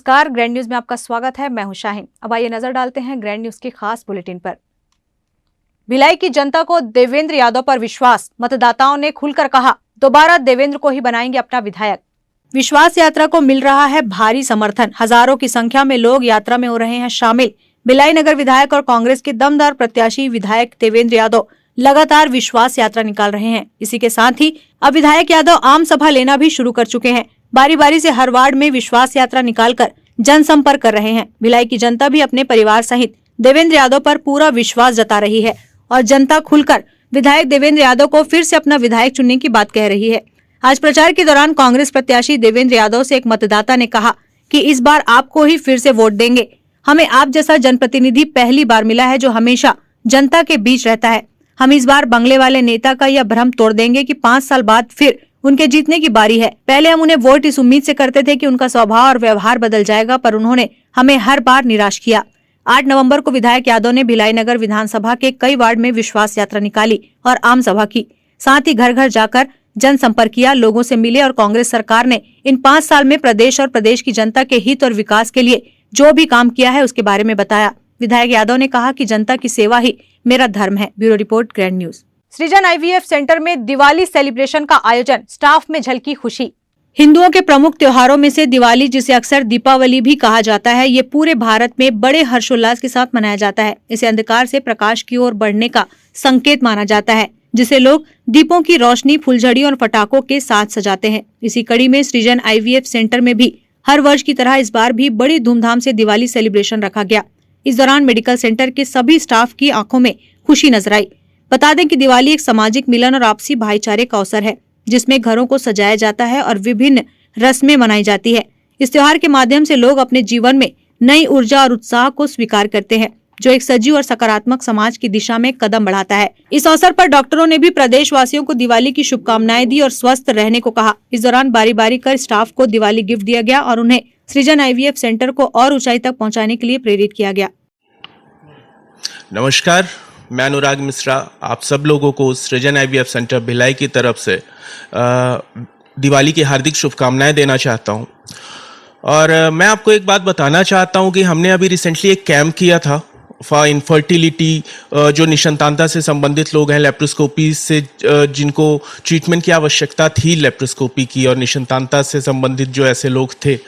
नमस्कार, grand news में आपका स्वागत है। मैं हूं शाहीन। अब आइए नजर डालते हैं ग्रैंड न्यूज के खास बुलेटिन पर। भिलाई की जनता को देवेंद्र यादव पर विश्वास, मतदाताओं ने खुलकर कहा दोबारा देवेंद्र को ही बनाएंगे अपना विधायक। विश्वास यात्रा को मिल रहा है भारी समर्थन। हजारों की संख्या में लोग यात्रा में हो रहे हैं शामिल। भिलाई नगर विधायक और कांग्रेस के दमदार प्रत्याशी विधायक देवेंद्र यादव लगातार विश्वास यात्रा निकाल रहे हैं। इसी के साथ ही अब विधायक यादव आम सभा लेना भी शुरू कर चुके हैं। बारी बारी से हर वार्ड में विश्वास यात्रा निकालकर जनसंपर्क कर रहे हैं। भिलाई की जनता भी अपने परिवार सहित देवेंद्र यादव पर पूरा विश्वास जता रही है और जनता खुलकर विधायक देवेंद्र यादव को फिर से अपना विधायक चुनने की बात कह रही है। आज प्रचार के दौरान कांग्रेस प्रत्याशी देवेंद्र यादव से एक मतदाता ने कहा कि इस बार आपको ही फिर से वोट देंगे। हमें आप जैसा जनप्रतिनिधि पहली बार मिला है जो हमेशा जनता के बीच रहता है। हम इस बार बंगले वाले नेता का यह भ्रम तोड़ देंगे कि 5 साल बाद फिर उनके जीतने की बारी है। पहले हम उन्हें वोट इस उम्मीद से करते थे कि उनका स्वभाव और व्यवहार बदल जाएगा, पर उन्होंने हमें हर बार निराश किया। 8 नवंबर को विधायक यादव ने भिलाई नगर विधानसभा के कई वार्ड में विश्वास यात्रा निकाली और आम सभा की। साथ ही घर घर जाकर जनसंपर्क किया, लोगों से मिले और कांग्रेस सरकार ने इन 5 साल में प्रदेश और प्रदेश की जनता के हित और विकास के लिए जो भी काम किया है उसके बारे में बताया। विधायक यादव ने कहा कि जनता की सेवा ही मेरा धर्म है। Bureau report, grand news. सृजन IVF सेंटर में दिवाली सेलिब्रेशन का आयोजन, स्टाफ में झलकी खुशी। हिंदुओं के प्रमुख त्योहारों में से दिवाली, जिसे अक्सर दीपावली भी कहा जाता है, ये पूरे भारत में बड़े हर्षोल्लास के साथ मनाया जाता है। इसे अंधकार से प्रकाश की ओर बढ़ने का संकेत माना जाता है, जिसे लोग दीपों की रोशनी, फुलझड़ी और पटाखों के साथ सजाते हैं। इसी कड़ी में सृजन IVF सेंटर में भी हर वर्ष की तरह इस बार भी बड़ी धूमधाम से दिवाली सेलिब्रेशन रखा गया। इस दौरान मेडिकल सेंटर के सभी स्टाफ की आंखों में खुशी नजर आई। बता दें कि दिवाली एक सामाजिक मिलन और आपसी भाईचारे का अवसर है, जिसमें घरों को सजाया जाता है और विभिन्न रस्में मनाई जाती है। इस त्योहार के माध्यम से लोग अपने जीवन में नई ऊर्जा और उत्साह को स्वीकार करते हैं, जो एक सजीव और सकारात्मक समाज की दिशा में कदम बढ़ाता है। इस अवसर पर डॉक्टरों ने भी प्रदेश वासियों को दिवाली की शुभकामनाएं दी और स्वस्थ रहने को कहा। इस दौरान बारी बारी कर स्टाफ को दिवाली गिफ्ट दिया गया और उन्हें सृजन IVF सेंटर को और ऊंचाई तक पहुंचाने के लिए प्रेरित किया गया। नमस्कार, मैं अनुराग मिश्रा आप सब लोगों को सृजन IVF सेंटर भिलाई की तरफ से दिवाली की हार्दिक शुभकामनाएं देना चाहता हूं। और मैं आपको एक बात बताना चाहता हूं कि हमने अभी रिसेंटली एक कैंप किया था फॉर इनफर्टिलिटी। जो निसंतानता से संबंधित लोग हैं, लेप्रोस्कोपी से जिनको ट्रीटमेंट की आवश्यकता थी, लेप्रोस्कोपी की, और निसंतानता से संबंधित जो ऐसे लोग थे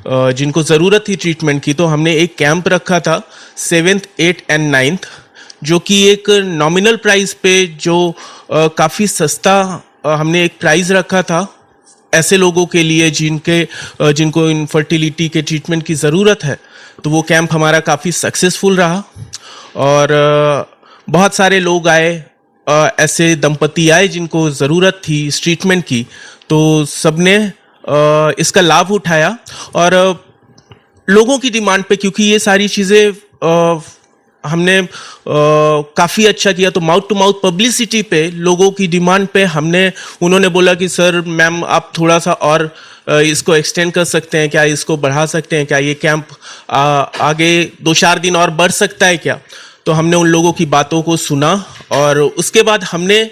जिनको ज़रूरत थी ट्रीटमेंट की, तो हमने एक कैंप रखा था 7th, 8th and 9th, जो कि एक नॉमिनल प्राइस पे, जो काफ़ी सस्ता हमने एक प्राइस रखा था ऐसे लोगों के लिए जिनको इनफर्टिलिटी के ट्रीटमेंट की ज़रूरत है। तो वो कैंप हमारा काफ़ी सक्सेसफुल रहा और बहुत सारे लोग आए, ऐसे दंपति आए जिनको ज़रूरत थी इस ट्रीटमेंट की, तो सबने इसका लाभ उठाया। और लोगों की डिमांड पे, क्योंकि ये सारी चीज़ें हमने काफ़ी अच्छा किया, तो माउथ टू माउथ पब्लिसिटी पे, लोगों की डिमांड पे उन्होंने बोला कि सर मैम आप थोड़ा सा और इसको एक्सटेंड कर सकते हैं क्या, इसको बढ़ा सकते हैं क्या, ये कैंप आगे 2-4 दिन और बढ़ सकता है क्या। तो हमने उन लोगों की बातों को सुना और उसके बाद हमने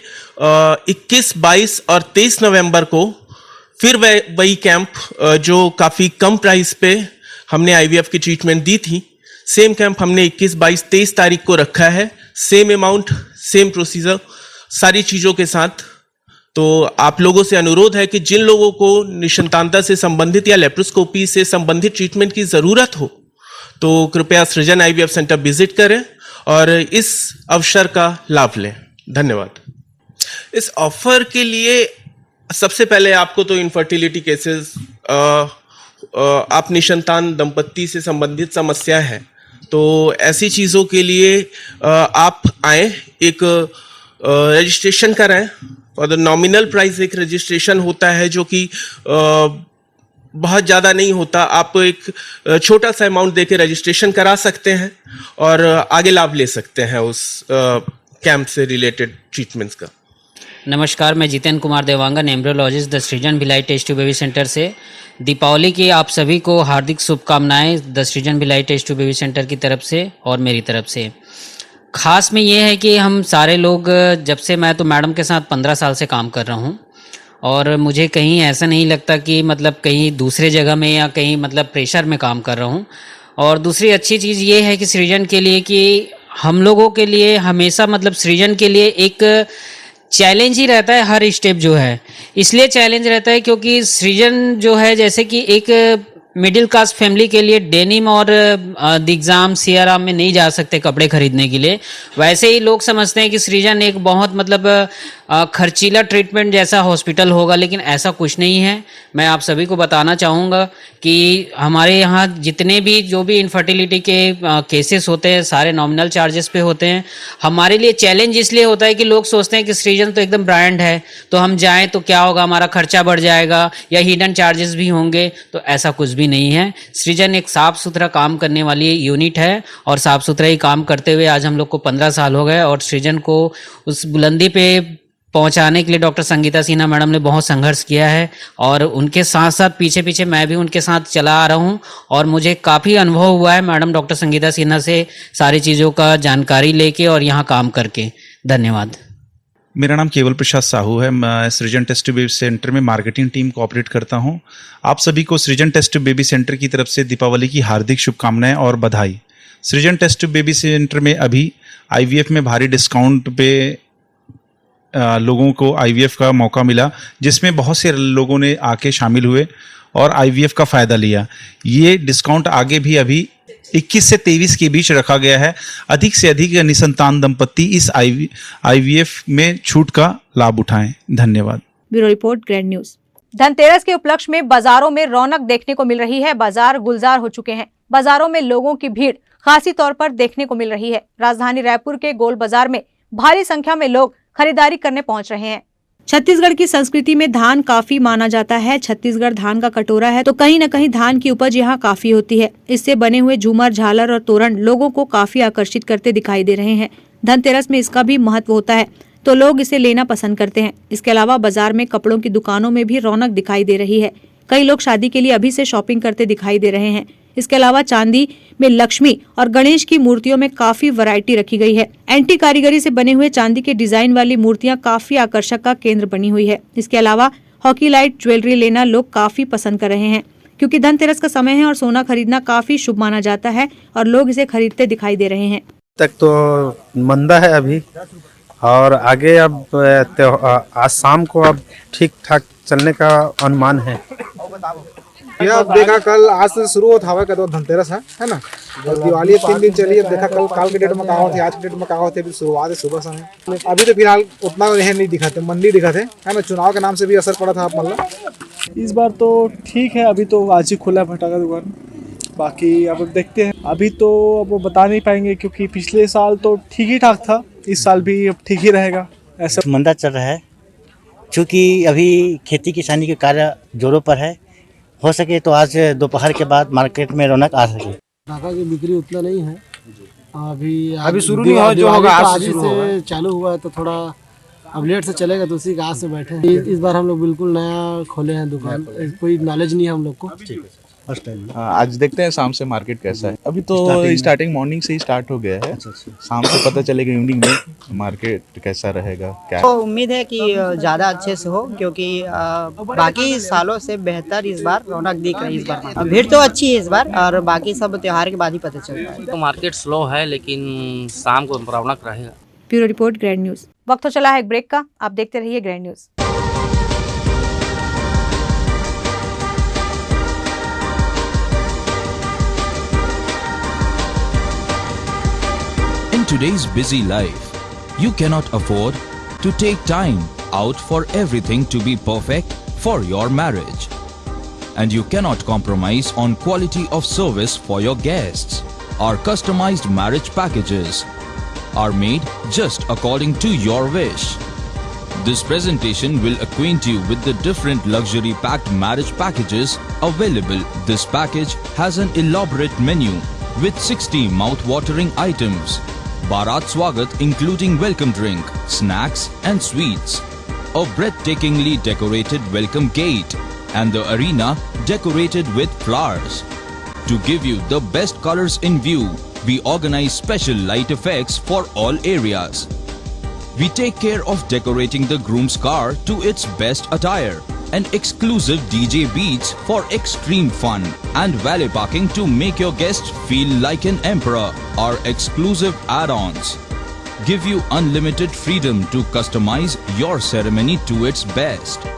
21, 22 और 23 नवंबर को फिर वही कैंप, जो काफ़ी कम प्राइस पे हमने IVF की ट्रीटमेंट दी थी, सेम कैंप हमने 21, 22, 23 तारीख को रखा है। सेम अमाउंट, सेम प्रोसीजर, सारी चीज़ों के साथ। तो आप लोगों से अनुरोध है कि जिन लोगों को निसंतानता से संबंधित या लेप्रोस्कोपी से संबंधित ट्रीटमेंट की ज़रूरत हो, तो कृपया सृजन IVF सेंटर विजिट करें और इस अवसर का लाभ लें। धन्यवाद। इस ऑफर के लिए सबसे पहले आपको तो इनफर्टिलिटी केसेस, आप निसंतान दंपत्ति से संबंधित समस्या है, तो ऐसी चीज़ों के लिए आप आए, एक रजिस्ट्रेशन कराएं। और द नॉमिनल प्राइस एक रजिस्ट्रेशन होता है, जो कि बहुत ज़्यादा नहीं होता। आप एक छोटा सा अमाउंट देके रजिस्ट्रेशन करा सकते हैं और आगे लाभ ले सकते हैं उस कैंप से रिलेटेड ट्रीटमेंट्स का। नमस्कार, मैं Jitendra Kumar Dewangan, embryologist, the Srijan Bhilai test tube baby centre से। दीपावली की आप सभी को हार्दिक शुभकामनाएं the Srijan Bhilai test tube baby centre की तरफ से और मेरी तरफ से। खास में ये है कि हम सारे लोग, जब से मैं तो मैडम के साथ 15 साल से काम कर रहा हूँ और मुझे कहीं ऐसा नहीं लगता कि मतलब कहीं दूसरे जगह में या कहीं मतलब प्रेशर में काम कर रहा हूँ। और दूसरी अच्छी चीज़ ये है कि सृजन के लिए कि हम लोगों के लिए हमेशा मतलब सृजन के लिए एक चैलेंज ही रहता है हर स्टेप जो है। इसलिए चैलेंज रहता है क्योंकि सृजन जो है जैसे कि एक मिडिल क्लास फैमिली के लिए डेनिम और दिग्जाम सियाराम में नहीं जा सकते कपड़े खरीदने के लिए, वैसे ही लोग समझते हैं कि सृजन एक बहुत मतलब खर्चीला ट्रीटमेंट जैसा हॉस्पिटल होगा, लेकिन ऐसा कुछ नहीं है। मैं आप सभी को बताना चाहूँगा कि हमारे यहाँ जितने भी जो भी इनफर्टिलिटी के केसेस होते हैं सारे नॉमिनल चार्जेस पे होते हैं। हमारे लिए चैलेंज इसलिए होता है कि लोग सोचते हैं कि सृजन तो एकदम ब्रांड है, तो हम जाएं तो क्या होगा, हमारा खर्चा बढ़ जाएगा या हिडन चार्जेस भी होंगे, तो ऐसा कुछ भी नहीं है। सृजन एक साफ सुथरा काम करने वाली यूनिट है और साफ सुथरा ही काम करते हुए आज हम लोग को 15 साल हो गए और सृजन को उस बुलंदी पे पहुंचाने के लिए डॉक्टर संगीता सिन्हा मैडम ने बहुत संघर्ष किया है और उनके साथ साथ पीछे पीछे मैं भी उनके साथ चला आ रहा हूं और मुझे काफ़ी अनुभव हुआ है मैडम डॉक्टर संगीता सिन्हा से सारी चीज़ों का जानकारी लेके और यहाँ काम करके। धन्यवाद। मेरा नाम केवल प्रसाद साहू है। मैं सृजन टेस्ट बेबी सेंटर में मार्केटिंग टीम कोऑपरेट करता हूं। आप सभी को सृजन टेस्ट बेबी सेंटर की तरफ से दीपावली की हार्दिक शुभकामनाएं और बधाई। सृजन टेस्ट बेबी सेंटर में अभी आईवीएफ में भारी डिस्काउंट पे लोगों को आईवीएफ का मौका मिला, जिसमें बहुत से लोगों ने आके शामिल हुए और आईवीएफ का फ़ायदा लिया। ये डिस्काउंट आगे भी अभी 21 से 23 के बीच रखा गया है। अधिक से अधिक निसंतान दंपत्ति इस आईवीएफ में छूट का लाभ उठाएं। धन्यवाद। Bureau report, grand news. Dhanteras के उपलक्ष्य में बाजारों में रौनक देखने को मिल रही है। बाजार गुलजार हो चुके हैं। बाजारों में लोगों की भीड़ खासी तौर पर देखने को मिल रही है। राजधानी रायपुर के गोल बाजार में भारी संख्या में लोग खरीदारी करने पहुंच रहे हैं। छत्तीसगढ़ की संस्कृति में धान काफी माना जाता है। छत्तीसगढ़ धान का कटोरा है, तो कहीं न कहीं धान की उपज यहाँ काफी होती है। इससे बने हुए झूमर, झालर और तोरण लोगों को काफी आकर्षित करते दिखाई दे रहे हैं। धनतेरस में इसका भी महत्व होता है, तो लोग इसे लेना पसंद करते हैं। इसके अलावा बाजार में कपड़ों की दुकानों में भी रौनक दिखाई दे रही है। कई लोग शादी के लिए अभी से शॉपिंग करते दिखाई दे रहे हैं। इसके अलावा चांदी में लक्ष्मी और गणेश की मूर्तियों में काफी वैरायटी रखी गई है। एंटी कारीगरी से बने हुए चांदी के डिजाइन वाली मूर्तियां काफी आकर्षक का केंद्र बनी हुई है। इसके अलावा हॉकी लाइट ज्वेलरी लेना लोग काफी पसंद कर रहे हैं, क्योंकि धनतेरस का समय है और सोना खरीदना काफी शुभ माना जाता है और लोग इसे खरीदते दिखाई दे रहे हैं। तक तो मंदा है अभी, और आगे अब आज शाम को अब ठीक ठाक चलने का अनुमान है। यह अब देखा कल आज से शुरू होता हवा का, तो धनतेरस है ना, और दिवाली 3 दिन चली। अब देखा कल के डेट में कहा होते, आज के डेट में कहा होते, अभी शुरुआत है सुबह समय। अभी तो फिलहाल उतना यह नहीं दिखाते, मंदी दिखाते है ना। चुनाव के नाम से भी असर पड़ा था मतलब। इस बार तो ठीक है, अभी तो आज ही खुला है फटाखा दुकान। बाकी अब देखते हैं, अभी तो अब वो बता नहीं पाएंगे, क्योंकि पिछले साल तो ठीक ही ठाक था, इस साल भी अब ठीक ही रहेगा। ऐसा मंदा चल रहा है, क्योंकि अभी खेती किसानी के कार्य जोरों पर है। हो सके तो आज दोपहर के बाद मार्केट में रौनक आ सके। पटाखा की बिक्री उतना नहीं है अभी शुरू नहीं हुआ, जो होगा आज से चालू हुआ है, तो थोड़ा अब लेट से चलेगा, तो उसी के आज से बैठे हैं। इस बार हम लोग बिल्कुल नया खोले हैं दुकान, कोई नॉलेज नहीं है हम लोग को। आज देखते हैं शाम से मार्केट कैसा है। अभी तो स्टार्टिंग मॉर्निंग से ही स्टार्ट हो गया है। शाम से पता चलेगा इवनिंग में मार्केट कैसा रहेगा क्या। तो उम्मीद है कि ज़्यादा अच्छे से हो, क्योंकि बाकी सालों से बेहतर इस बार रौनक दिख रही है। इस बार भीड़ तो अच्छी है इस बार, और बाकी सब त्योहार के बाद ही पता चलता है। तो मार्केट स्लो है, लेकिन शाम को रौनक रहेगा। Bureau report, grand news. वक्त तो चला है एक ब्रेक का, आप देखते रहिए grand news. In today's busy life, you cannot afford to take time out for everything to be perfect for your marriage. And you cannot compromise on quality of service for your guests. Our customized marriage packages are made just according to your wish. This presentation will acquaint you with the different luxury packed marriage packages available. This package has an elaborate menu with 60 mouth-watering items. Bharat Swagat including welcome drink, snacks and sweets. A breathtakingly decorated welcome gate and the arena decorated with flowers. To give you the best colors in view, we organize special light effects for all areas. We take care of decorating the groom's car to its best attire, and exclusive DJ beats for extreme fun, and valet parking to make your guests feel like an emperor. Our exclusive add-ons give you unlimited freedom to customize your ceremony to its best.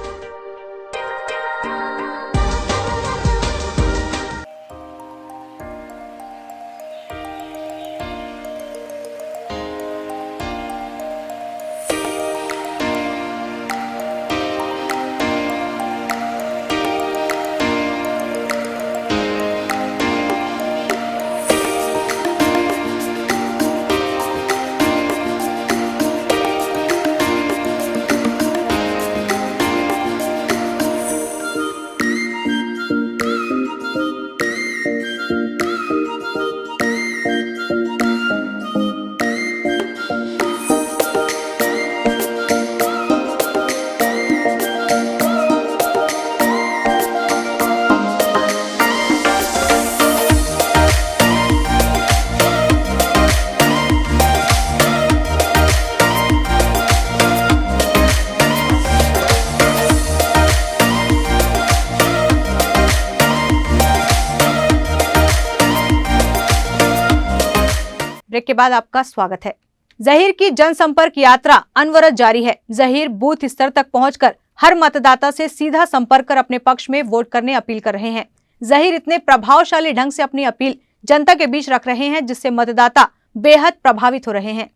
Break के बाद आपका स्वागत है। जहीर की जनसंपर्क यात्रा अनवरत जारी है। जहीर बूथ स्तर तक पहुंचकर हर मतदाता से सीधा संपर्क कर अपने पक्ष में वोट करने अपील कर रहे हैं। जहीर इतने प्रभावशाली ढंग से अपनी अपील जनता के बीच रख रहे हैं जिससे मतदाता बेहद प्रभावित हो रहे हैं।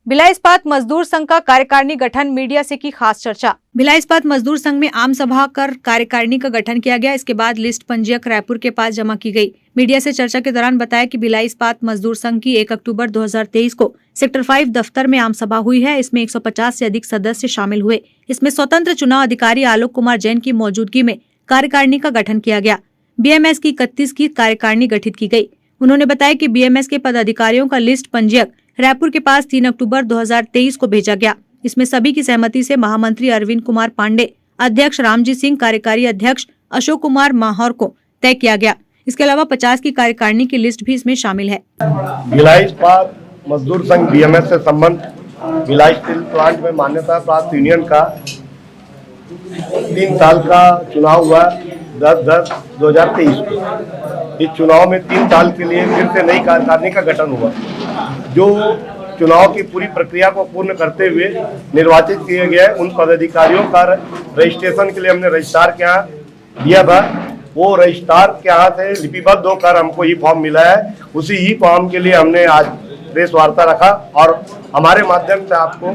भिलाई इस्पात मजदूर संघ का कार्यकारिणी गठन, मीडिया से की खास चर्चा। भिलाई इस्पात मजदूर संघ में आम सभा कर कार्यकारिणी का गठन किया गया। इसके बाद लिस्ट पंजीयक रायपुर के पास जमा की गई। मीडिया से चर्चा के दौरान बताया कि भिलाई इस्पात मजदूर संघ की 1 अक्टूबर 2023 को सेक्टर 5 दफ्तर में आम सभा हुई है। इसमें 150 से अधिक सदस्य शामिल हुए। इसमें स्वतंत्र चुनाव अधिकारी आलोक कुमार जैन की मौजूदगी में कार्यकारिणी का गठन किया गया। बीएमएस की 31 की कार्यकारिणी गठित की गई। उन्होंने बताया कि बीएमएस के पदाधिकारियों का लिस्ट पंजीयक रायपुर के पास 3 अक्टूबर 2023 को भेजा गया। इसमें सभी की सहमति से महामंत्री अरविंद कुमार पांडे, अध्यक्ष रामजी सिंह, कार्यकारी अध्यक्ष अशोक कुमार माहौर को तय किया गया। इसके अलावा 50 की कार्यकारिणी की लिस्ट भी इसमें शामिल है। भिलाई इस्पात मजदूर संघ बीएमएस से संबंध भिलाई स्टील प्लांट में मान्यता प्राप्त यूनियन का 3 साल का चुनाव हुआ 10/10/2023 को। इस चुनाव में 3 साल के लिए फिर से नई कार्यकारिणी का गठन हुआ, जो चुनाव की पूरी प्रक्रिया को पूर्ण करते हुए निर्वाचित किए गए उन पदाधिकारियों का रजिस्ट्रेशन के लिए हमने रजिस्ट्रार के यहाँ दिया था। वो रजिस्ट्रार के यहाँ से लिपिबद्ध होकर हमको ई फॉर्म मिला है। उसी ई फॉर्म के लिए हमने आज प्रेस वार्ता रखा और हमारे माध्यम से आपको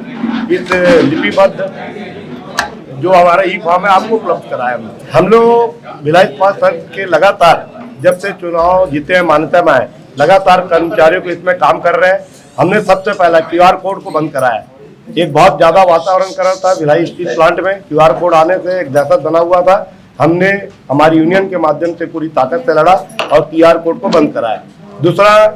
इस लिपिबद्ध जो हमारा ई फॉर्म है आपको उपलब्ध कराया। हम लोग भिलाई इस्पात संघ के लगातार जब से चुनाव जीते हैं मान्यता में आए, लगातार कर्मचारियों को इसमें काम कर रहे हैं। हमने सबसे पहला QR कोड को बंद कराया। एक बहुत ज्यादा वातावरण कर रहा था भिलाई स्टील प्लांट में। QR कोड आने से एक दहशत बना हुआ था। हमने हमारी यूनियन के माध्यम से पूरी ताकत से लड़ा और QR कोड को बंद कराया। दूसरा,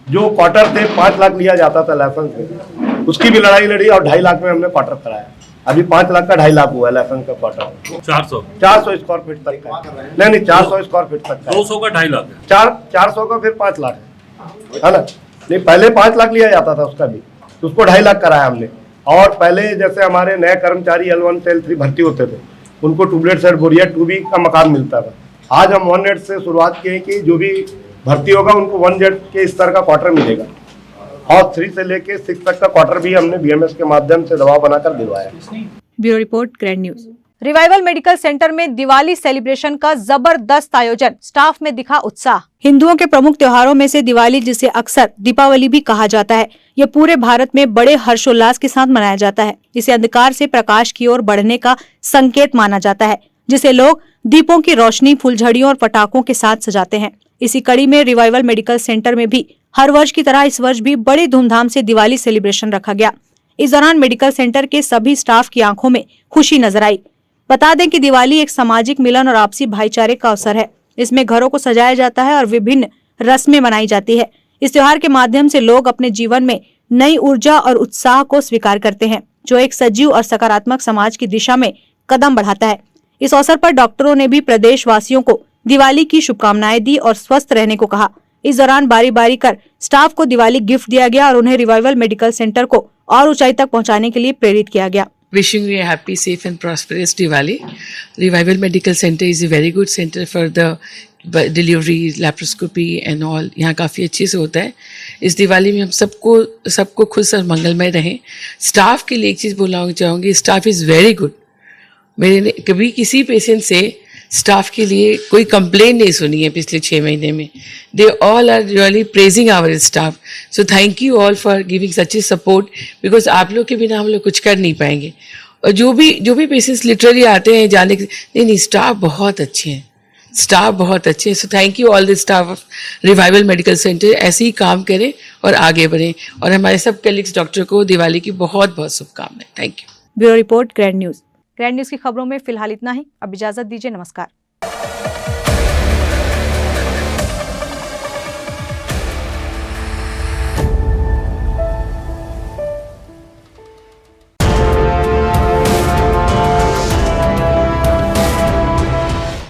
जो क्वार्टर थे 5 लाख लिया जाता था लाइसेंस में, उसकी भी लड़ाई लड़ी और 2.5 लाख में हमने क्वार्टर कराया। अभी 5 लाख का 2.5 लाख हुआ है लाइसेंस का क्वार्टर। 400 स्क्वायर फीट तक का नहीं 400 स्क्वायर फीट तक का 200 का 2.5 लाख 400 का फिर 5 लाख है ना। नहीं, पहले 5 लाख लिया जाता था उसका भी, तो उसको 2.5 लाख कराया हमने। और पहले जैसे हमारे नए कर्मचारी L1 से L3 भर्ती होते थे, उनको टूबलेट सेट बोरिया 2B का मकान मिलता था। आज हम 1 से शुरुआत की है कि जो भी भर्ती होगा उनको 1 के स्तर का क्वार्टर मिलेगा और 3 से लेके 6 तक का क्वार्टर भी हमने बीएमएस के माध्यम से दबाव बनाकर दिलवाया। Bureau report, grand news. Revival medical centre में दिवाली सेलिब्रेशन का जबरदस्त आयोजन, स्टाफ में दिखा उत्साह। हिंदुओं के प्रमुख त्योहारों में से दिवाली, जिसे अक्सर दीपावली भी कहा जाता है, ये पूरे भारत में बड़े हर्षोल्लास के साथ मनाया जाता है। इसे अंधकार से प्रकाश की ओर बढ़ने का संकेत माना जाता है, जिसे लोग दीपों की रोशनी, फुलझड़ियों और पटाखों के साथ सजाते हैं। इसी कड़ी में रिवाइवल मेडिकल सेंटर में भी हर वर्ष की तरह इस वर्ष भी बड़ी धूमधाम से दिवाली सेलिब्रेशन रखा गया। इस दौरान मेडिकल सेंटर के सभी स्टाफ की आंखों में खुशी नजर आई। बता दें कि दिवाली एक सामाजिक मिलन और आपसी भाईचारे का अवसर है। इसमें घरों को सजाया जाता है और विभिन्न रस्में मनाई जाती है। इस त्योहार के माध्यम से लोग अपने जीवन में नई ऊर्जा और उत्साह को स्वीकार करते हैं, जो एक सजीव और सकारात्मक समाज की दिशा में कदम बढ़ाता है। इस अवसर पर डॉक्टरों ने भी प्रदेशवासियों को दिवाली की शुभकामनाएं दी और स्वस्थ रहने को कहा। इस दौरान बारी बारी कर स्टाफ को दिवाली गिफ्ट दिया गया और उन्हें रिवाइवल मेडिकल सेंटर को और ऊंचाई तक पहुंचाने के लिए प्रेरित किया गया। Wishing you a happy, safe and prosperous Diwali. Revival Medical Center is a very good center for the delivery, laparoscopy and all. यहाँ काफ़ी अच्छे से होता है। इस दिवाली में हम सबको खुश और मंगलमय रहें। स्टाफ के लिए एक चीज़ बोलना चाहूँगी, स्टाफ इज़ वेरी गुड। मैंने कभी किसी पेशेंट से स्टाफ के लिए कोई कंप्लेन नहीं सुनी है पिछले 6 महीने में। They all are really praising our staff. So thank you all for giving such a support, because आप लोग के बिना हम लोग कुछ कर नहीं पाएंगे। और जो भी पेशेंट्स लिटरली आते हैं जाने के, नहीं स्टाफ बहुत अच्छे हैं, स्टाफ बहुत अच्छे हैं। सो thank you all the staff of revival medical centre. ऐसे ही काम करें और आगे बढ़ें, और हमारे सब कलीग्स डॉक्टर को दिवाली की बहुत बहुत शुभकामनाएं। Thank you. Bureau report, grand news. Grand news की खबरों में फिलहाल इतना ही। अब इजाजत दीजिए, नमस्कार।